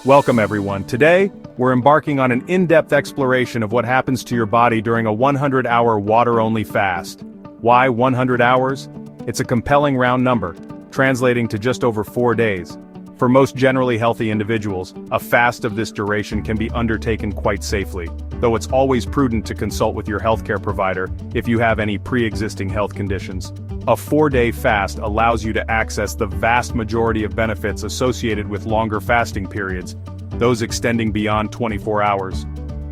Welcome everyone. Today, we're embarking on an in-depth exploration of what happens to your body during a 100-hour water-only fast. Why 100 hours? It's a compelling round number, translating to just over 4 days. For most generally healthy individuals, a fast of this duration can be undertaken quite safely, though it's always prudent to consult with your healthcare provider if you have any pre-existing health conditions. A 4-day fast allows you to access the vast majority of benefits associated with longer fasting periods, those extending beyond 24 hours.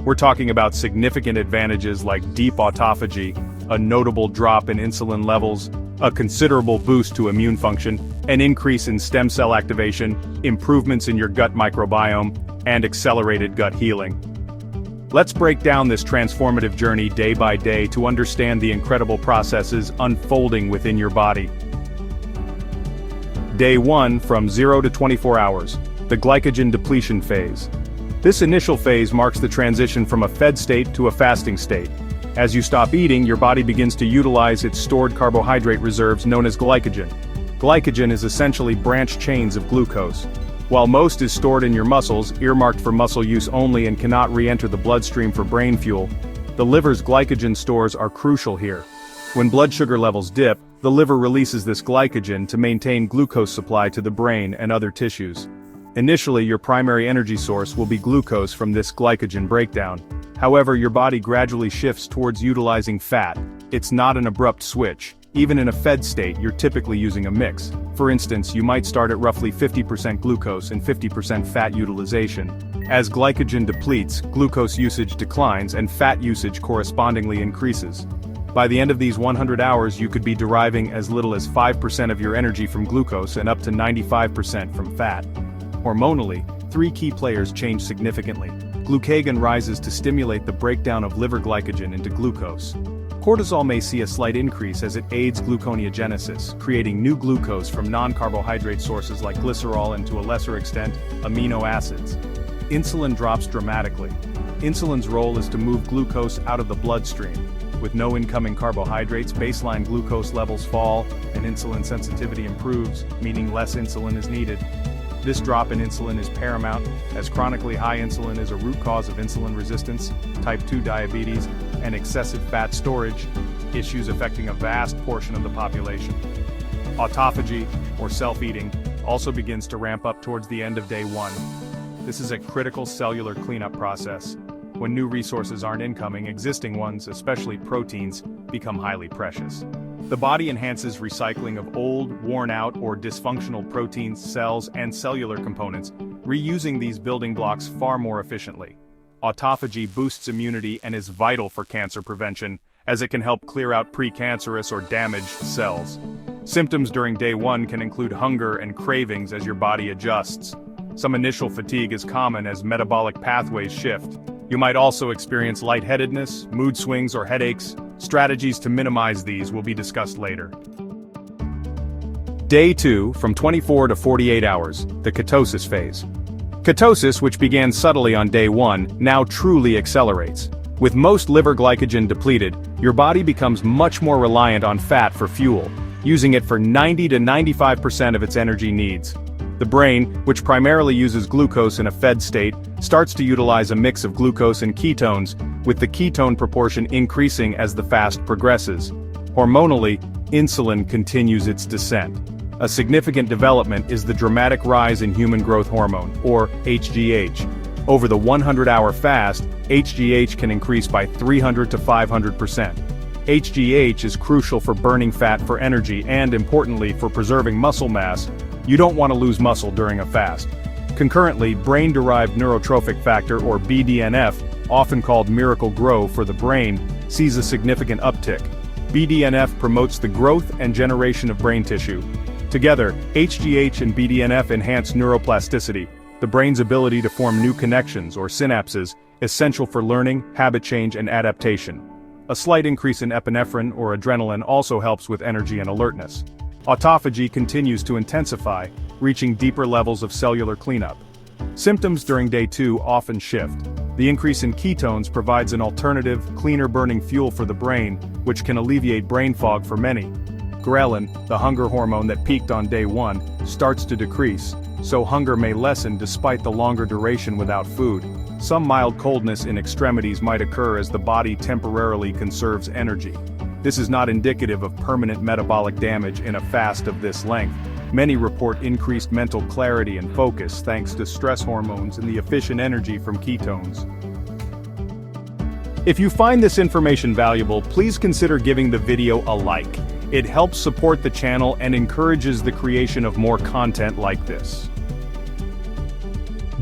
We're talking about significant advantages like deep autophagy, a notable drop in insulin levels, a considerable boost to immune function, an increase in stem cell activation, improvements in your gut microbiome, and accelerated gut healing. Let's break down this transformative journey day by day to understand the incredible processes unfolding within your body. Day 1, from 0 to 24 hours, the Glycogen Depletion Phase. This initial phase marks the transition from a fed state to a fasting state. As you stop eating, your body begins to utilize its stored carbohydrate reserves known as glycogen. Glycogen is essentially branched chains of glucose. While most is stored in your muscles, earmarked for muscle use only and cannot re-enter the bloodstream for brain fuel, the liver's glycogen stores are crucial here. When blood sugar levels dip, the liver releases this glycogen to maintain glucose supply to the brain and other tissues. Initially, your primary energy source will be glucose from this glycogen breakdown. However, your body gradually shifts towards utilizing fat. It's not an abrupt switch. Even in a fed state, you're typically using a mix. For instance, you might start at roughly 50% glucose and 50% fat utilization. As glycogen depletes, glucose usage declines and fat usage correspondingly increases. By the end of these 100 hours, you could be deriving as little as 5% of your energy from glucose and up to 95% from fat. Hormonally, 3 key players change significantly. Glucagon rises to stimulate the breakdown of liver glycogen into glucose. Cortisol may see a slight increase as it aids gluconeogenesis, creating new glucose from non-carbohydrate sources like glycerol and to a lesser extent, amino acids. Insulin drops dramatically. Insulin's role is to move glucose out of the bloodstream. With no incoming carbohydrates, baseline glucose levels fall, and insulin sensitivity improves, meaning less insulin is needed. This drop in insulin is paramount, as chronically high insulin is a root cause of insulin resistance, type 2 diabetes, and excessive fat storage, issues affecting a vast portion of the population. Autophagy, or self-eating, also begins to ramp up towards the end of day 1. This is a critical cellular cleanup process. When new resources aren't incoming, existing ones, especially proteins, become highly precious. The body enhances recycling of old, worn-out, or dysfunctional proteins, cells, and cellular components, reusing these building blocks far more efficiently. Autophagy boosts immunity and is vital for cancer prevention, as it can help clear out precancerous or damaged cells. Symptoms during day 1 can include hunger and cravings as your body adjusts. Some initial fatigue is common as metabolic pathways shift. You might also experience lightheadedness, mood swings, or headaches. Strategies to minimize these will be discussed later. Day 2, from 24 to 48 hours, the Ketosis Phase. Ketosis, which began subtly on day 1, now truly accelerates. With most liver glycogen depleted, your body becomes much more reliant on fat for fuel, using it for 90 to 95% of its energy needs. The brain, which primarily uses glucose in a fed state, starts to utilize a mix of glucose and ketones, with the ketone proportion increasing as the fast progresses. Hormonally, insulin continues its descent. A significant development is the dramatic rise in human growth hormone, or HGH. Over the 100-hour fast, HGH can increase by 300 to 500%. HGH is crucial for burning fat for energy and, importantly, for preserving muscle mass. You don't want to lose muscle during a fast. Concurrently, brain-derived neurotrophic factor, or BDNF, often called miracle grow for the brain, sees a significant uptick. BDNF promotes the growth and generation of brain tissue. Together, HGH and BDNF enhance neuroplasticity, the brain's ability to form new connections, or synapses, essential for learning, habit change, and adaptation. A slight increase in epinephrine or adrenaline also helps with energy and alertness. Autophagy continues to intensify, reaching deeper levels of cellular cleanup. Symptoms during day 2 often shift. The increase in ketones provides an alternative, cleaner-burning fuel for the brain, which can alleviate brain fog for many. Ghrelin, the hunger hormone that peaked on day 1, starts to decrease, so hunger may lessen despite the longer duration without food. Some mild coldness in extremities might occur as the body temporarily conserves energy. This is not indicative of permanent metabolic damage in a fast of this length. Many report increased mental clarity and focus thanks to stress hormones and the efficient energy from ketones. If you find this information valuable, please consider giving the video a like. It helps support the channel and encourages the creation of more content like this.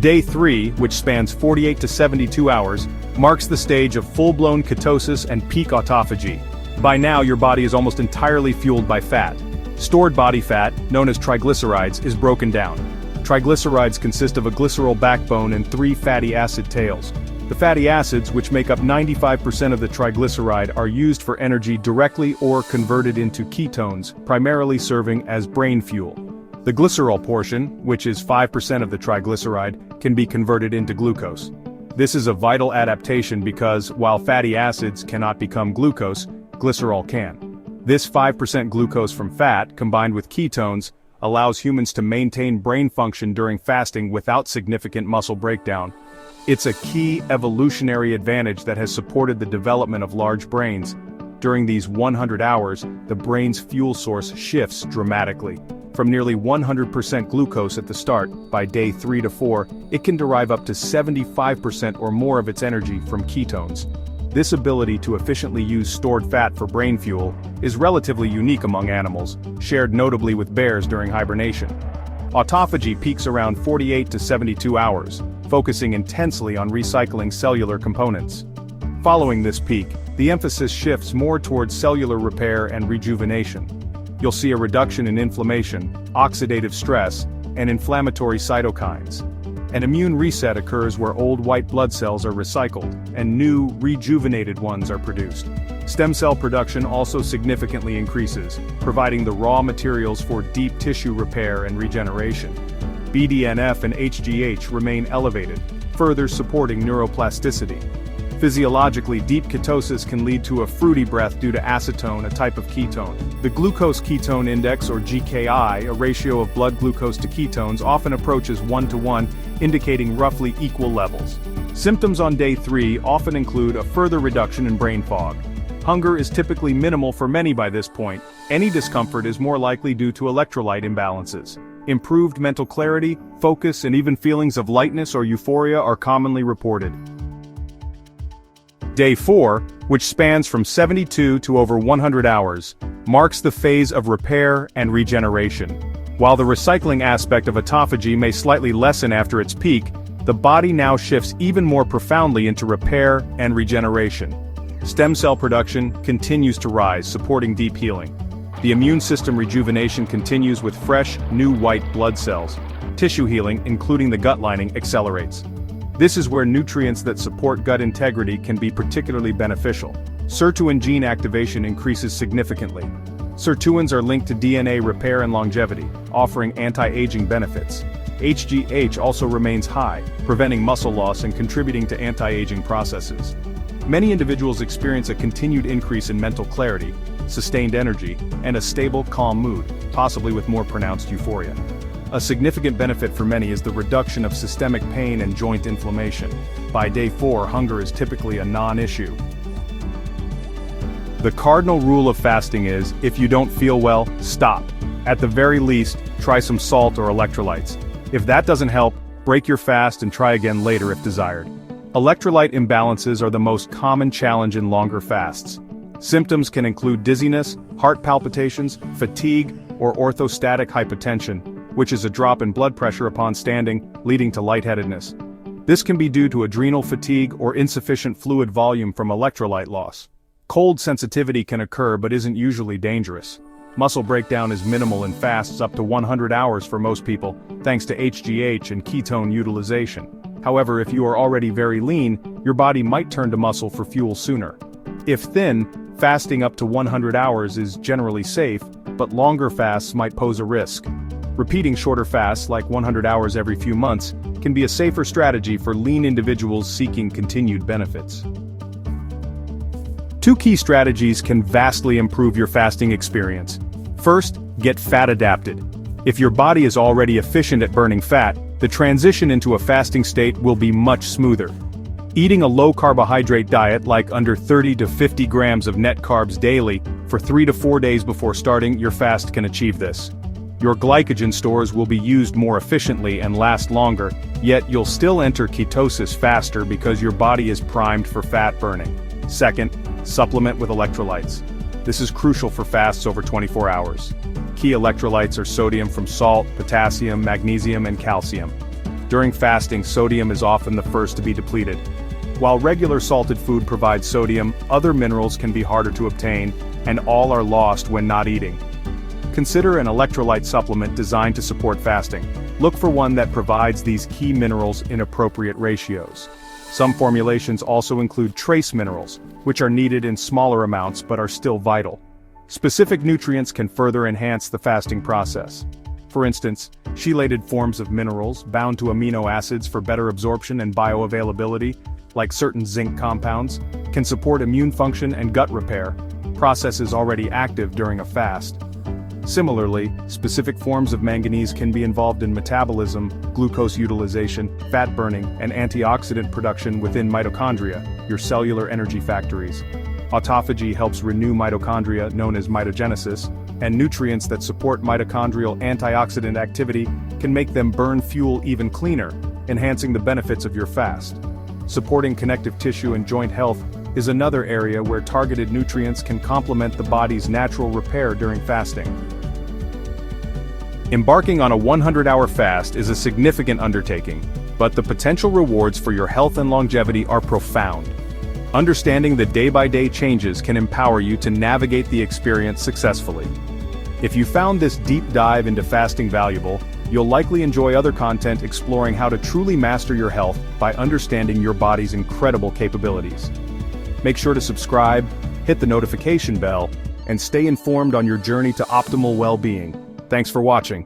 Day 3, which spans 48 to 72 hours, marks the stage of full-blown ketosis and peak autophagy. By now, your body is almost entirely fueled by fat. Stored body fat, known as triglycerides, is broken down. Triglycerides consist of a glycerol backbone and 3 fatty acid tails. The fatty acids, which make up 95% of the triglyceride, are used for energy directly or converted into ketones, primarily serving as brain fuel. The glycerol portion, which is 5% of the triglyceride, can be converted into glucose. This is a vital adaptation because, while fatty acids cannot become glucose, glycerol can. This 5% glucose from fat, combined with ketones, allows humans to maintain brain function during fasting without significant muscle breakdown. It's a key evolutionary advantage that has supported the development of large brains. During these 100 hours, the brain's fuel source shifts dramatically. From nearly 100% glucose at the start, by day 3 to 4, it can derive up to 75% or more of its energy from ketones. This ability to efficiently use stored fat for brain fuel is relatively unique among animals, shared notably with bears during hibernation. Autophagy peaks around 48 to 72 hours, focusing intensely on recycling cellular components. Following this peak, the emphasis shifts more towards cellular repair and rejuvenation. You'll see a reduction in inflammation, oxidative stress, and inflammatory cytokines. An immune reset occurs where old white blood cells are recycled, and new, rejuvenated ones are produced. Stem cell production also significantly increases, providing the raw materials for deep tissue repair and regeneration. BDNF and HGH remain elevated, further supporting neuroplasticity. Physiologically, deep ketosis can lead to a fruity breath due to acetone, a type of ketone. The glucose-ketone index, or GKI, a ratio of blood glucose to ketones, often approaches 1:1, indicating roughly equal levels. Symptoms on day 3 often include a further reduction in brain fog. Hunger is typically minimal for many by this point. Any discomfort is more likely due to electrolyte imbalances. Improved mental clarity, focus, and even feelings of lightness or euphoria are commonly reported. Day 4, which spans from 72 to over 100 hours, marks the phase of repair and regeneration. While the recycling aspect of autophagy may slightly lessen after its peak, the body now shifts even more profoundly into repair and regeneration. Stem cell production continues to rise, supporting deep healing. The immune system rejuvenation continues with fresh, new white blood cells. Tissue healing, including the gut lining, accelerates. This is where nutrients that support gut integrity can be particularly beneficial. Sirtuin gene activation increases significantly. Sirtuins are linked to DNA repair and longevity, offering anti-aging benefits. HGH also remains high, preventing muscle loss and contributing to anti-aging processes. Many individuals experience a continued increase in mental clarity, sustained energy, and a stable, calm mood, possibly with more pronounced euphoria. A significant benefit for many is the reduction of systemic pain and joint inflammation. By day 4, hunger is typically a non-issue. The cardinal rule of fasting is, if you don't feel well, stop. At the very least, try some salt or electrolytes. If that doesn't help, break your fast and try again later if desired. Electrolyte imbalances are the most common challenge in longer fasts. Symptoms can include dizziness, heart palpitations, fatigue, or orthostatic hypotension, which is a drop in blood pressure upon standing, leading to lightheadedness. This can be due to adrenal fatigue or insufficient fluid volume from electrolyte loss. Cold sensitivity can occur but isn't usually dangerous. Muscle breakdown is minimal in fasts up to 100 hours for most people, thanks to HGH and ketone utilization. However, if you are already very lean, your body might turn to muscle for fuel sooner. If thin, fasting up to 100 hours is generally safe, but longer fasts might pose a risk. Repeating shorter fasts, like 100 hours every few months, can be a safer strategy for lean individuals seeking continued benefits. 2 key strategies can vastly improve your fasting experience. First, get fat adapted. If your body is already efficient at burning fat, the transition into a fasting state will be much smoother. Eating a low-carbohydrate diet like under 30 to 50 grams of net carbs daily for 3 to 4 days before starting your fast can achieve this. Your glycogen stores will be used more efficiently and last longer, yet you'll still enter ketosis faster because your body is primed for fat burning. Second, supplement with electrolytes. This is crucial for fasts over 24 hours. Key electrolytes are sodium from salt, potassium, magnesium, and calcium. During fasting, sodium is often the first to be depleted. While regular salted food provides sodium, other minerals can be harder to obtain, and all are lost when not eating. Consider an electrolyte supplement designed to support fasting. Look for one that provides these key minerals in appropriate ratios. Some formulations also include trace minerals, which are needed in smaller amounts but are still vital. Specific nutrients can further enhance the fasting process. For instance, chelated forms of minerals bound to amino acids for better absorption and bioavailability, like certain zinc compounds, can support immune function and gut repair, processes already active during a fast. Similarly, specific forms of manganese can be involved in metabolism, glucose utilization, fat burning, and antioxidant production within mitochondria, your cellular energy factories. Autophagy helps renew mitochondria, known as mitogenesis, and nutrients that support mitochondrial antioxidant activity can make them burn fuel even cleaner, enhancing the benefits of your fast. Supporting connective tissue and joint health is another area where targeted nutrients can complement the body's natural repair during fasting. Embarking on a 100-hour fast is a significant undertaking, but the potential rewards for your health and longevity are profound. Understanding the day-by-day changes can empower you to navigate the experience successfully. If you found this deep dive into fasting valuable, you'll likely enjoy other content exploring how to truly master your health by understanding your body's incredible capabilities. Make sure to subscribe, hit the notification bell, and stay informed on your journey to optimal well-being. Thanks for watching.